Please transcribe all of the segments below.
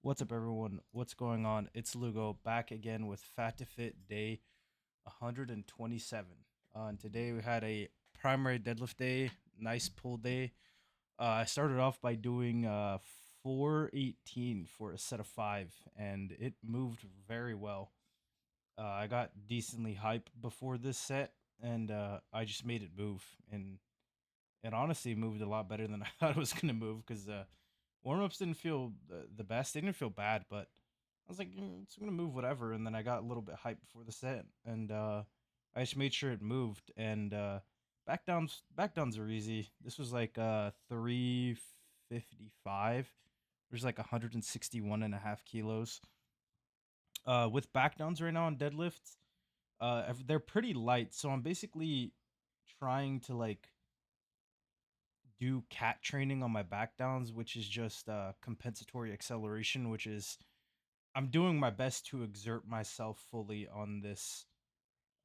What's up, everyone? What's going on? It's Lugo back again with Fat to Fit day 127. And today we had a primary deadlift day, nice pull day. I started off by doing 418 for a set of five, and it moved very well. I got decently hype before this set, and I just made it move, and it honestly moved a lot better than I thought it was gonna move because warm ups didn't feel the best. They didn't feel bad, but I was like, it's gonna move whatever. And then I got a little bit hyped before the set, and I just made sure it moved. And back downs are easy. This was like 355. There's like 161 and a half kilos. With back downs right now on deadlifts, they're pretty light. So I'm basically trying to like do cat training on my back downs, which is just compensatory acceleration, which is I'm doing my best to exert myself fully on this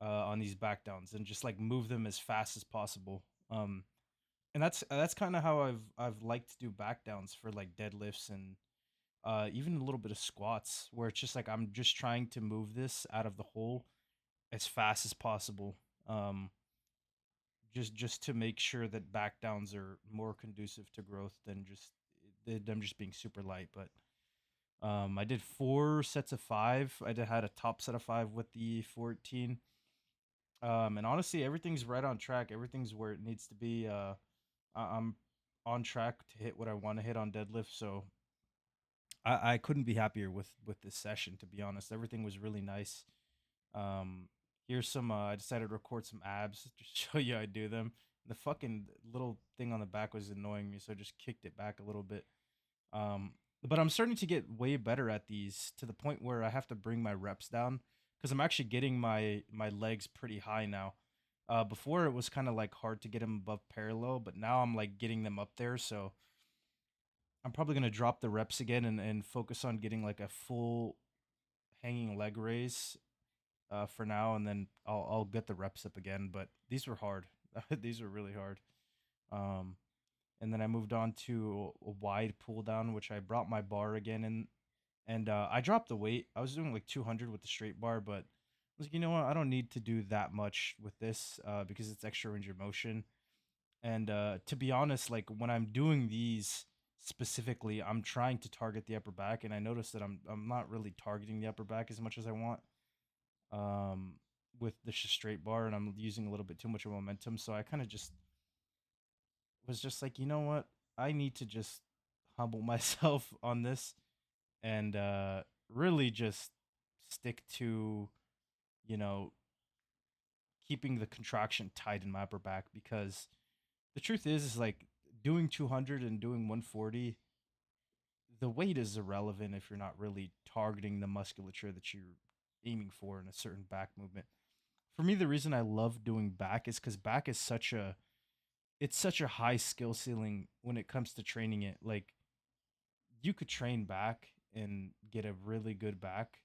on these back downs and just like move them as fast as possible. And that's kind of how I've liked to do back downs for like deadlifts and even a little bit of squats, where it's just like I'm just trying to move this out of the hole as fast as possible. Um, just to make sure that back downs are more conducive to growth than just them just being super light. But I did four sets of five. Had a top set of five with the 14. And honestly, everything's right on track. Everything's where it needs to be. I'm on track to hit what I want to hit on deadlift. So I couldn't be happier with this session. To be honest, everything was really nice. Um, here's some. I decided to record some abs to show you I do them. The fucking little thing on the back was annoying me, so I just kicked it back a little bit. Um, but I'm starting to get way better at these to the point where I have to bring my reps down because I'm actually getting my legs pretty high now. Before it was kind of like hard to get them above parallel, but now I'm like getting them up there. So I'm probably gonna drop the reps again and focus on getting like a full hanging leg raise for now, and then I'll get the reps up again. But these were hard. These were really hard. Um, and then I moved on to a wide pull down, which I brought my bar again in, and I dropped the weight. I was doing like 200 with the straight bar, but I was like, you know what? I don't need to do that much with this because it's extra range of motion. And to be honest, like when I'm doing these specifically, I'm trying to target the upper back, and I noticed that I'm not really targeting the upper back as much as I want um, with the straight bar, and I'm using a little bit too much of momentum. So I kind of just was just like, you know what? I need to just humble myself on this and really just stick to, you know, keeping the contraction tight in my upper back because the truth is like doing 200 and doing 140, the weight is irrelevant if you're not really targeting the musculature that you're aiming for in a certain back movement. For me, the reason I love doing back is because back is such a high skill ceiling when it comes to training it. Like you could train back and get a really good back,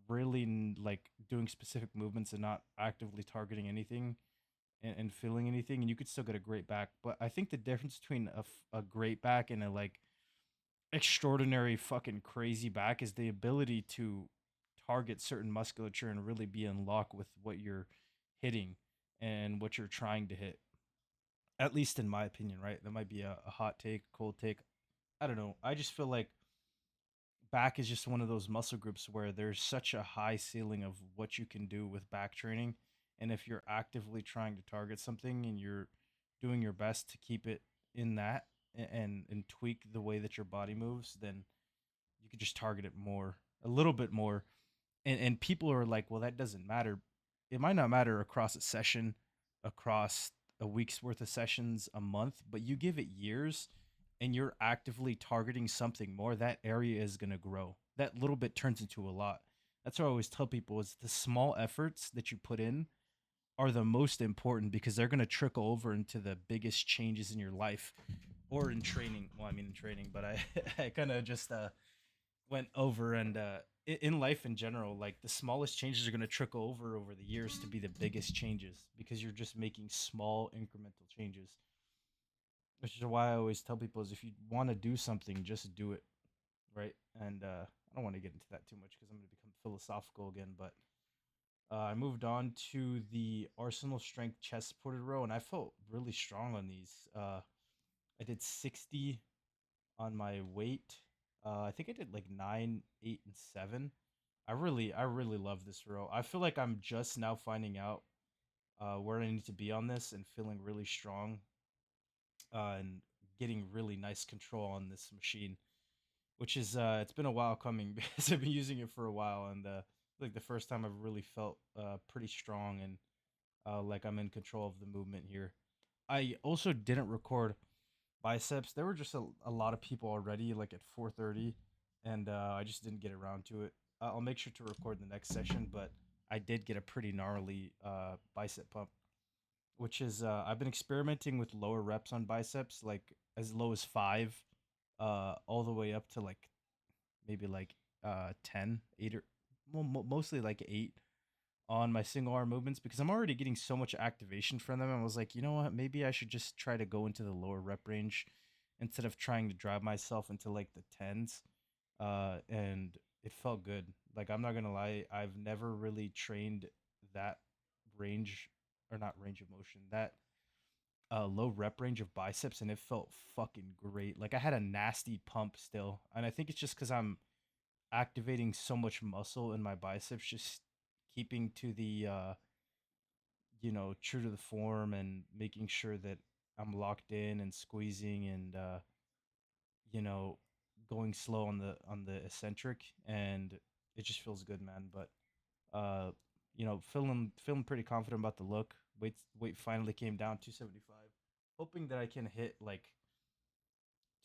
really like doing specific movements and not actively targeting anything and feeling anything, and you could still get a great back. But I think the difference between a great back and a like extraordinary fucking crazy back is the ability to target certain musculature and really be in lock with what you're hitting and what you're trying to hit. At least in my opinion, right? That might be a hot take, cold take. I don't know. I just feel like back is just one of those muscle groups where there's such a high ceiling of what you can do with back training. And if you're actively trying to target something and you're doing your best to keep it in that and tweak the way that your body moves, then you could just target it more, a little bit more. And people are like, well, that doesn't matter. It might not matter across a session, across a week's worth of sessions, a month, but you give it years and you're actively targeting something more, that area is going to grow. That little bit turns into a lot. That's what I always tell people is the small efforts that you put in are the most important because they're going to trickle over into the biggest changes in your life or in training. Well, I mean in training, but I I kind of just went over and in life in general, like the smallest changes are going to trickle over the years to be the biggest changes because you're just making small incremental changes, which is why I always tell people is if you want to do something, just do it, right? And I don't want to get into that too much because I'm going to become philosophical again. But I moved on to the Arsenal Strength chest supported row, and I felt really strong on these. I did 60 on my weight. I think I did like 9, 8, and 7. I really love this row. I feel like I'm just now finding out where I need to be on this and feeling really strong and getting really nice control on this machine, which is it's been a while coming because I've been using it for a while, and like the first time I've really felt pretty strong and like I'm in control of the movement here. I also didn't record biceps. There were just a lot of people already, like at 4:30, and I just didn't get around to it. I'll make sure to record the next session, but I did get a pretty gnarly bicep pump, which is I've been experimenting with lower reps on biceps, like as low as 5, all the way up to like maybe like 10, 8, or mostly like 8 on my single arm movements because I'm already getting so much activation from them. I was like, you know what? Maybe I should just try to go into the lower rep range instead of trying to drive myself into like the tens. And it felt good. Like I'm not gonna lie, I've never really trained that range or not range of motion, that low rep range of biceps, and it felt fucking great. Like I had a nasty pump still, and I think it's just because I'm activating so much muscle in my biceps, just keeping to the true to the form and making sure that I'm locked in and squeezing and you know going slow on the eccentric, and it just feels good, man. But uh feeling pretty confident about the look. Weight finally came down 275, hoping that I can hit like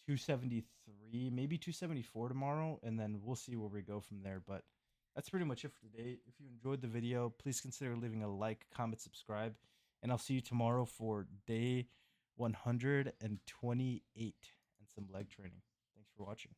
273, maybe 274 tomorrow, and then we'll see where we go from there. But that's pretty much it for today. If you enjoyed the video, please consider leaving a like, comment, subscribe, and I'll see you tomorrow for day 128 and some leg training. Thanks for watching.